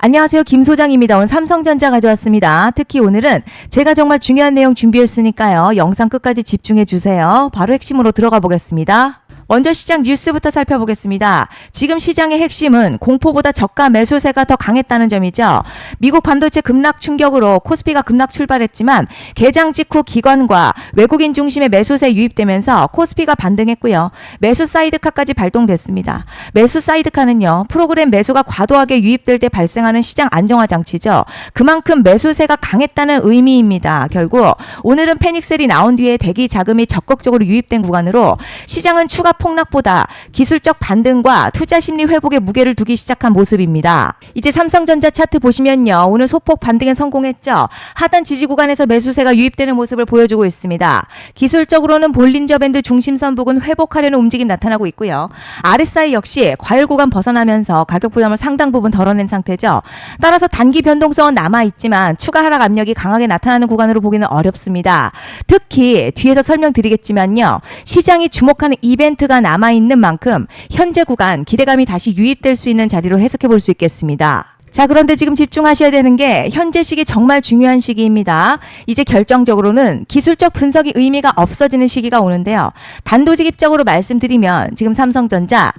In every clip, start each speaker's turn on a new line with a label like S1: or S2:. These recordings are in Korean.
S1: 안녕하세요. 김 소장입니다. 오늘 삼성전자 가져왔습니다. 특히 오늘은 제가 정말 중요한 내용 준비했으니까요. 영상 끝까지 집중해 주세요. 바로 핵심으로 들어가 보겠습니다. 먼저 시장 뉴스부터 살펴보겠습니다. 지금 시장의 핵심은 공포보다 저가 매수세가 더 강했다는 점이죠. 미국 반도체 급락 충격으로 코스피가 급락 출발했지만 개장 직후 기관과 외국인 중심의 매수세 유입되면서 코스피가 반등했고요. 매수 사이드카까지 발동됐습니다. 매수 사이드카는요, 프로그램 매수가 과도하게 유입될 때 발생하는 시장 안정화 장치죠. 그만큼 매수세가 강했다는 의미입니다. 결국 오늘은 패닉셀이 나온 뒤에 대기 자금이 적극적으로 유입된 구간으로 시장은 추가 폭락보다 기술적 반등과 투자 심리 회복에 무게를 두기 시작한 모습입니다. 이제 삼성전자 차트 보시면요. 오늘 소폭 반등에 성공했죠. 하단 지지 구간에서 매수세가 유입되는 모습을 보여주고 있습니다. 기술적으로는 볼린저 밴드 중심선 부근 회복하려는 움직임 나타나고 있고요. RSI 역시 과열 구간 벗어나면서 가격 부담을 상당 부분 덜어낸 상태죠. 따라서 단기 변동성은 남아있지만 추가 하락 압력이 강하게 나타나는 구간으로 보기는 어렵습니다. 특히 뒤에서 설명드리겠지만요. 시장이 주목하는 이벤트가 남아있는 만큼 현재 구간 기대감이 다시 유입될 수 있는 자리로 해석해 볼 수 있겠습니다. 자, 그런데 지금 집중하셔야 되는 게 현재 시기 정말 중요한 시기입니다. 이제 결정적으로는 기술적 분석이 의미가 없어지는 시기가 오는데요. 단도직입적으로 말씀드리면 지금 삼성전자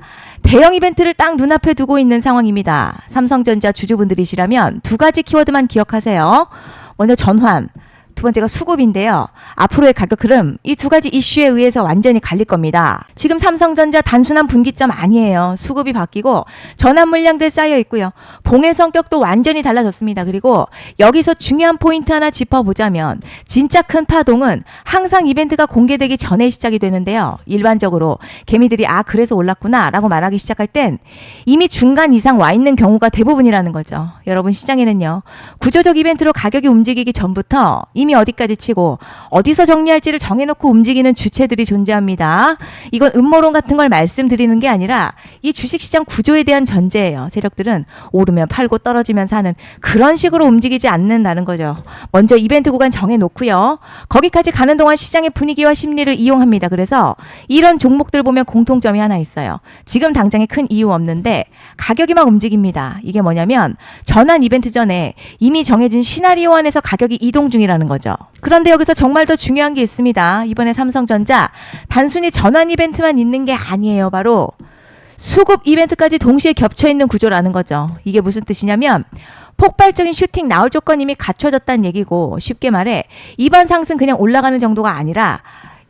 S1: 대형 이벤트를 딱 눈앞에 두고 있는 상황입니다. 삼성전자 주주분들이시라면 두 가지 키워드만 기억하세요. 먼저 전환, 두 번째가 수급인데요. 앞으로의 가격 흐름, 이 두 가지 이슈에 의해서 완전히 갈릴 겁니다. 지금 삼성전자 단순한 분기점 아니에요. 수급이 바뀌고 전환 물량들 쌓여 있고요. 봉의 성격도 완전히 달라졌습니다. 그리고 여기서 중요한 포인트 하나 짚어보자면 진짜 큰 파동은 항상 이벤트가 공개되기 전에 시작이 되는데요. 일반적으로 개미들이 그래서 올랐구나 라고 말하기 시작할 땐 이미 중간 이상 와 있는 경우가 대부분이라는 거죠. 여러분, 시장에는요. 구조적 이벤트로 가격이 움직이기 전부터 이미 어디까지 치고 어디서 정리할지를 정해놓고 움직이는 주체들이 존재합니다. 이건 음모론 같은 걸 말씀드리는 게 아니라 이 주식시장 구조에 대한 전제예요. 세력들은 오르면 팔고 떨어지면 사는 그런 식으로 움직이지 않는다는 거죠. 먼저 이벤트 구간 정해놓고요. 거기까지 가는 동안 시장의 분위기와 심리를 이용합니다. 그래서 이런 종목들 보면 공통점이 하나 있어요. 지금 당장에 큰 이유 없는데 가격이 막 움직입니다. 이게 뭐냐면 전환 이벤트 전에 이미 정해진 시나리오 안에서 가격이 이동 중이라는 거죠. 그런데 여기서 정말 더 중요한 게 있습니다. 이번에 삼성전자 단순히 전환 이벤트만 있는 게 아니에요. 바로 수급 이벤트까지 동시에 겹쳐 있는 구조라는 거죠. 이게 무슨 뜻이냐면 폭발적인 슈팅 나올 조건이 이미 갖춰졌다는 얘기고, 쉽게 말해 이번 상승 그냥 올라가는 정도가 아니라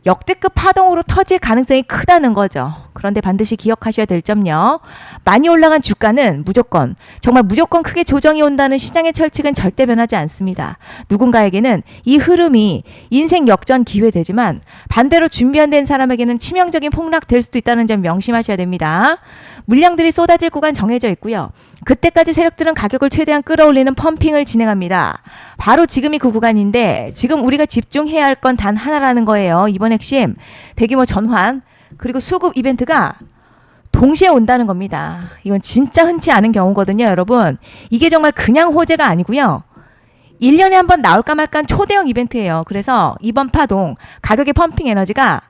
S1: 역대급 파동으로 터질 가능성이 크다는 거죠. 그런데 반드시 기억하셔야 될 점요. 많이 올라간 주가는 무조건, 정말 무조건 크게 조정이 온다는 시장의 철칙은 절대 변하지 않습니다. 누군가에게는 이 흐름이 인생 역전 기회 되지만 반대로 준비 안 된 사람에게는 치명적인 폭락될 수도 있다는 점 명심하셔야 됩니다. 물량들이 쏟아질 구간 정해져 있고요. 그때까지 세력들은 가격을 최대한 끌어올리는 펌핑을 진행합니다. 바로 지금이 그 구간인데 지금 우리가 집중해야 할 건 단 하나라는 거예요. 이번 핵심, 대규모 전환 그리고 수급 이벤트가 동시에 온다는 겁니다. 이건 진짜 흔치 않은 경우거든요, 여러분. 이게 정말 그냥 호재가 아니고요. 1년에 한 번 나올까 말까 초대형 이벤트예요. 그래서 이번 파동, 가격의 펌핑 에너지가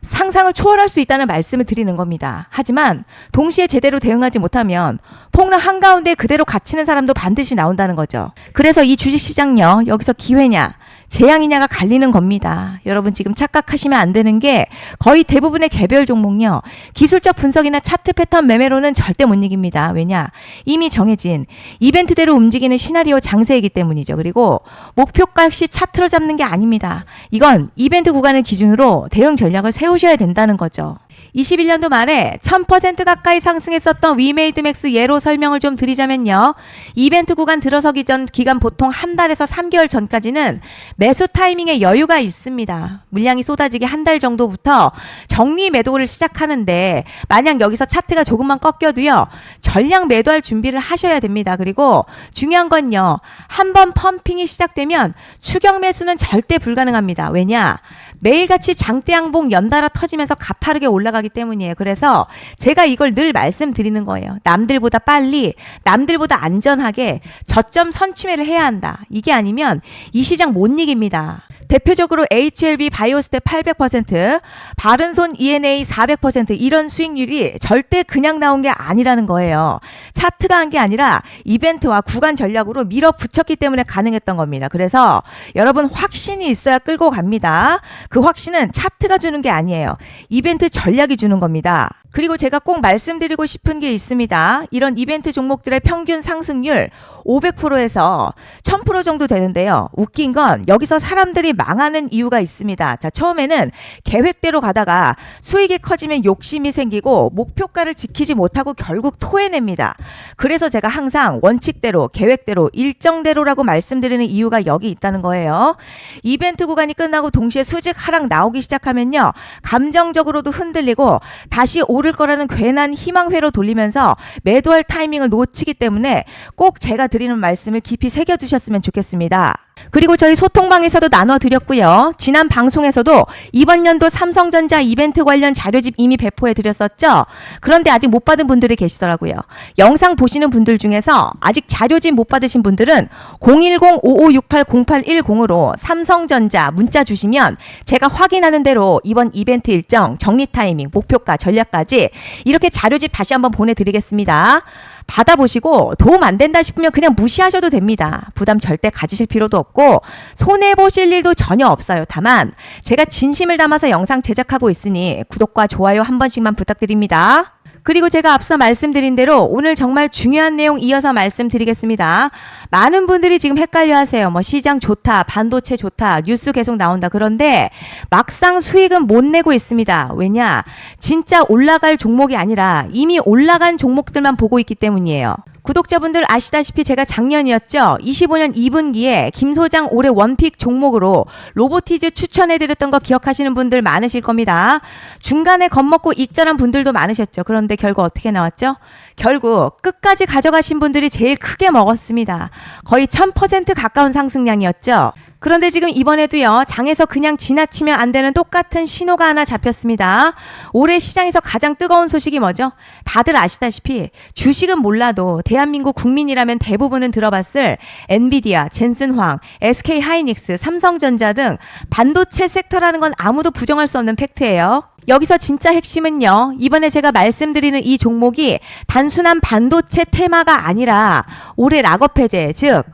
S1: 상상을 초월할 수 있다는 말씀을 드리는 겁니다. 하지만 동시에 제대로 대응하지 못하면 폭락 한가운데 그대로 갇히는 사람도 반드시 나온다는 거죠. 그래서 이 주식시장요, 여기서 기회냐 재앙이냐가 갈리는 겁니다. 여러분, 지금 착각하시면 안 되는 게 거의 대부분의 개별 종목요, 기술적 분석이나 차트 패턴 매매로는 절대 못 이깁니다. 왜냐? 이미 정해진 이벤트대로 움직이는 시나리오 장세이기 때문이죠. 그리고 목표가 역시 차트로 잡는 게 아닙니다. 이건 이벤트 구간을 기준으로 대응 전략을 세우셔야 된다는 거죠. 21년도 말에 1000% 가까이 상승했었던 위메이드맥스 예로 설명을 좀 드리자면요. 이벤트 구간 들어서기 전 기간 보통 한 달에서 3개월 전까지는 매수 타이밍에 여유가 있습니다. 물량이 쏟아지기 한 달 정도부터 정리 매도를 시작하는데 만약 여기서 차트가 조금만 꺾여도요. 전량 매도할 준비를 하셔야 됩니다. 그리고 중요한 건요. 한번 펌핑이 시작되면 추격 매수는 절대 불가능합니다. 왜냐? 매일같이 장대양봉 연달아 터지면서 가파르게 올라가기 때문이에요. 그래서 제가 이걸 늘 말씀드리는 거예요. 남들보다 빨리, 남들보다 안전하게 저점 선취매를 해야 한다. 이게 아니면 이 시장 못 이깁니다. 대표적으로 HLB 바이오스텝 800%, 바른손 ENA 400% 이런 수익률이 절대 그냥 나온 게 아니라는 거예요. 차트가 한 게 아니라 이벤트와 구간 전략으로 밀어붙였기 때문에 가능했던 겁니다. 그래서 여러분 확신이 있어야 끌고 갑니다. 그 확신은 차트가 주는 게 아니에요. 이벤트 전략이 주는 겁니다. 그리고 제가 꼭 말씀드리고 싶은 게 있습니다. 이런 이벤트 종목들의 평균 상승률 500%에서 1000% 정도 되는데요. 웃긴 건 여기서 사람들이 망하는 이유가 있습니다. 자, 처음에는 계획대로 가다가 수익이 커지면 욕심이 생기고 목표가를 지키지 못하고 결국 토해냅니다. 그래서 제가 항상 원칙대로, 계획대로, 일정대로라고 말씀드리는 이유가 여기 있다는 거예요. 이벤트 구간이 끝나고 동시에 수직 하락 나오기 시작하면요. 감정적으로도 흔들리고 다시 오를 거라는 괜한 희망회로 돌리면서 매도할 타이밍을 놓치기 때문에 꼭 제가 드리는 말씀을 깊이 새겨두셨으면 좋겠습니다. 그리고 저희 소통방에서도 나눠드렸고요. 지난 방송에서도 이번 연도 삼성전자 이벤트 관련 자료집 이미 배포해 드렸었죠. 그런데 아직 못 받은 분들이 계시더라고요. 영상 보시는 분들 중에서 아직 자료집 못 받으신 분들은 010-5568-0810으로 삼성전자 문자 주시면 제가 확인하는 대로 이번 이벤트 일정, 정리 타이밍, 목표가, 전략까지 이렇게 자료집 다시 한번 보내드리겠습니다. 받아보시고 도움 안 된다 싶으면 그냥 무시하셔도 됩니다. 부담 절대 가지실 필요도 없고 손해보실 일도 전혀 없어요. 다만 제가 진심을 담아서 영상 제작하고 있으니 구독과 좋아요 한 번씩만 부탁드립니다. 그리고 제가 앞서 말씀드린 대로 오늘 정말 중요한 내용 이어서 말씀드리겠습니다. 많은 분들이 지금 헷갈려 하세요. 시장 좋다, 반도체 좋다, 뉴스 계속 나온다. 그런데 막상 수익은 못 내고 있습니다. 왜냐? 진짜 올라갈 종목이 아니라 이미 올라간 종목들만 보고 있기 때문이에요. 구독자분들 아시다시피 제가 작년이었죠. 25년 2분기에 김 소장 올해 원픽 종목으로 로보티즈 추천해드렸던 거 기억하시는 분들 많으실 겁니다. 중간에 겁먹고 익절한 분들도 많으셨죠. 그런데 결국 어떻게 나왔죠? 결국 끝까지 가져가신 분들이 제일 크게 먹었습니다. 거의 1000% 가까운 상승량이었죠. 그런데 지금 이번에도요. 장에서 그냥 지나치면 안 되는 똑같은 신호가 하나 잡혔습니다. 올해 시장에서 가장 뜨거운 소식이 뭐죠? 다들 아시다시피 주식은 몰라도 대한민국 국민이라면 대부분은 들어봤을 엔비디아, 젠슨황, SK하이닉스, 삼성전자 등 반도체 섹터라는 건 아무도 부정할 수 없는 팩트예요. 여기서 진짜 핵심은요. 이번에 제가 말씀드리는 이 종목이 단순한 반도체 테마가 아니라 올해 락업 해제, 즉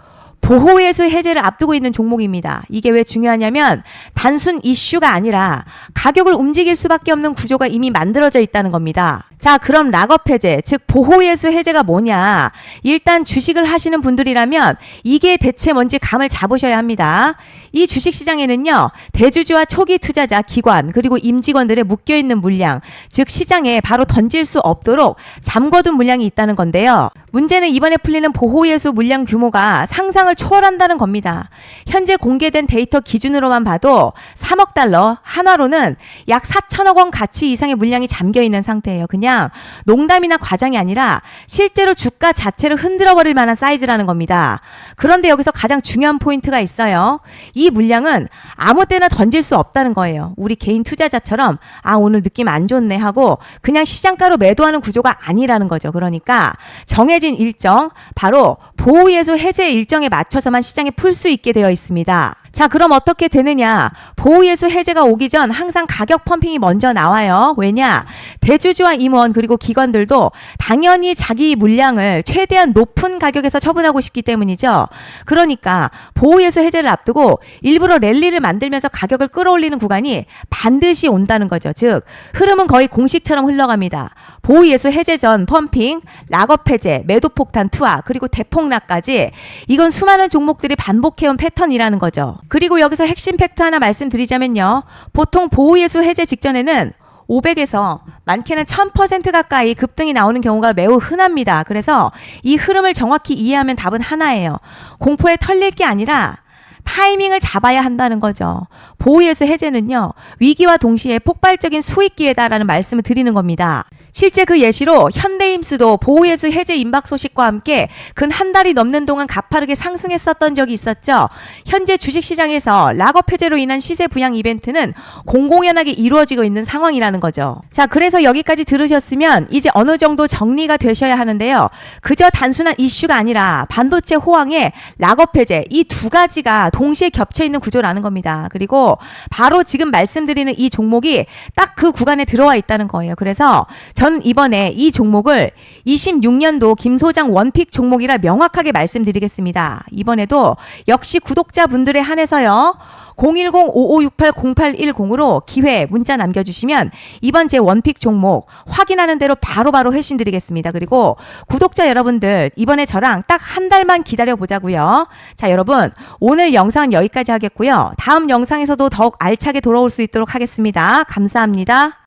S1: 보호예수 해제를 앞두고 있는 종목입니다. 이게 왜 중요하냐면 단순 이슈가 아니라 가격을 움직일 수밖에 없는 구조가 이미 만들어져 있다는 겁니다. 자, 그럼 락업 해제, 즉 보호예수 해제가 뭐냐? 일단 주식을 하시는 분들이라면 이게 대체 뭔지 감을 잡으셔야 합니다. 이 주식시장에는요. 대주주와 초기 투자자, 기관, 그리고 임직원들의 묶여있는 물량, 즉 시장에 바로 던질 수 없도록 잠궈둔 물량이 있다는 건데요. 문제는 이번에 풀리는 보호예수 물량 규모가 상상을 초월한다는 겁니다. 현재 공개된 데이터 기준으로만 봐도 3억 달러, 한화로는 약 4천억 원 가치 이상의 물량이 잠겨있는 상태예요. 그냥 농담이나 과장이 아니라 실제로 주가 자체를 흔들어버릴 만한 사이즈라는 겁니다. 그런데 여기서 가장 중요한 포인트가 있어요. 이 물량은 아무 때나 던질 수 없다는 거예요. 우리 개인 투자자처럼 오늘 느낌 안 좋네 하고 그냥 시장가로 매도하는 구조가 아니라는 거죠. 그러니까 정해진 일정, 바로 보호예수 해제 일정에 맞춰서만 시장에 풀 수 있게 되어 있습니다. 자, 그럼 어떻게 되느냐? 보호예수 해제가 오기 전 항상 가격 펌핑이 먼저 나와요. 왜냐? 대주주와 임원 그리고 기관들도 당연히 자기 물량을 최대한 높은 가격에서 처분하고 싶기 때문이죠. 그러니까 보호예수 해제를 앞두고 일부러 랠리를 만들면서 가격을 끌어올리는 구간이 반드시 온다는 거죠. 즉 흐름은 거의 공식처럼 흘러갑니다. 보호예수 해제 전 펌핑, 락업 해제, 매도 폭탄 투하, 그리고 대폭락까지 이건 수많은 종목들이 반복해온 패턴이라는 거죠. 그리고 여기서 핵심 팩트 하나 말씀드리자면요. 보통 보호예수 해제 직전에는 500에서 많게는 1000% 가까이 급등이 나오는 경우가 매우 흔합니다. 그래서 이 흐름을 정확히 이해하면 답은 하나예요. 공포에 털릴 게 아니라 타이밍을 잡아야 한다는 거죠. 보호예수 해제는요. 위기와 동시에 폭발적인 수익 기회다라는 말씀을 드리는 겁니다. 실제 그 예시로 현대임스도 보호예수 해제 임박 소식과 함께 근 한 달이 넘는 동안 가파르게 상승했었던 적이 있었죠. 현재 주식시장에서 락업 해제로 인한 시세 부양 이벤트는 공공연하게 이루어지고 있는 상황이라는 거죠. 자, 그래서 여기까지 들으셨으면 이제 어느 정도 정리가 되셔야 하는데요. 그저 단순한 이슈가 아니라 반도체 호황에 락업 해제 이 두 가지가 동시에 겹쳐 있는 구조라는 겁니다. 그리고 바로 지금 말씀드리는 이 종목이 딱 그 구간에 들어와 있다는 거예요. 그래서 전 이번에 이 종목을 26년도 김 소장 원픽 종목이라 명확하게 말씀드리겠습니다. 이번에도 역시 구독자분들에 한해서요. 010-5568-0810으로 기회 문자 남겨주시면 이번 제 원픽 종목 확인하는 대로 바로바로 회신 드리겠습니다. 그리고 구독자 여러분들 이번에 저랑 딱 한 달만 기다려보자고요. 자, 여러분 오늘 영상은 여기까지 하겠고요. 다음 영상에서도 더욱 알차게 돌아올 수 있도록 하겠습니다. 감사합니다.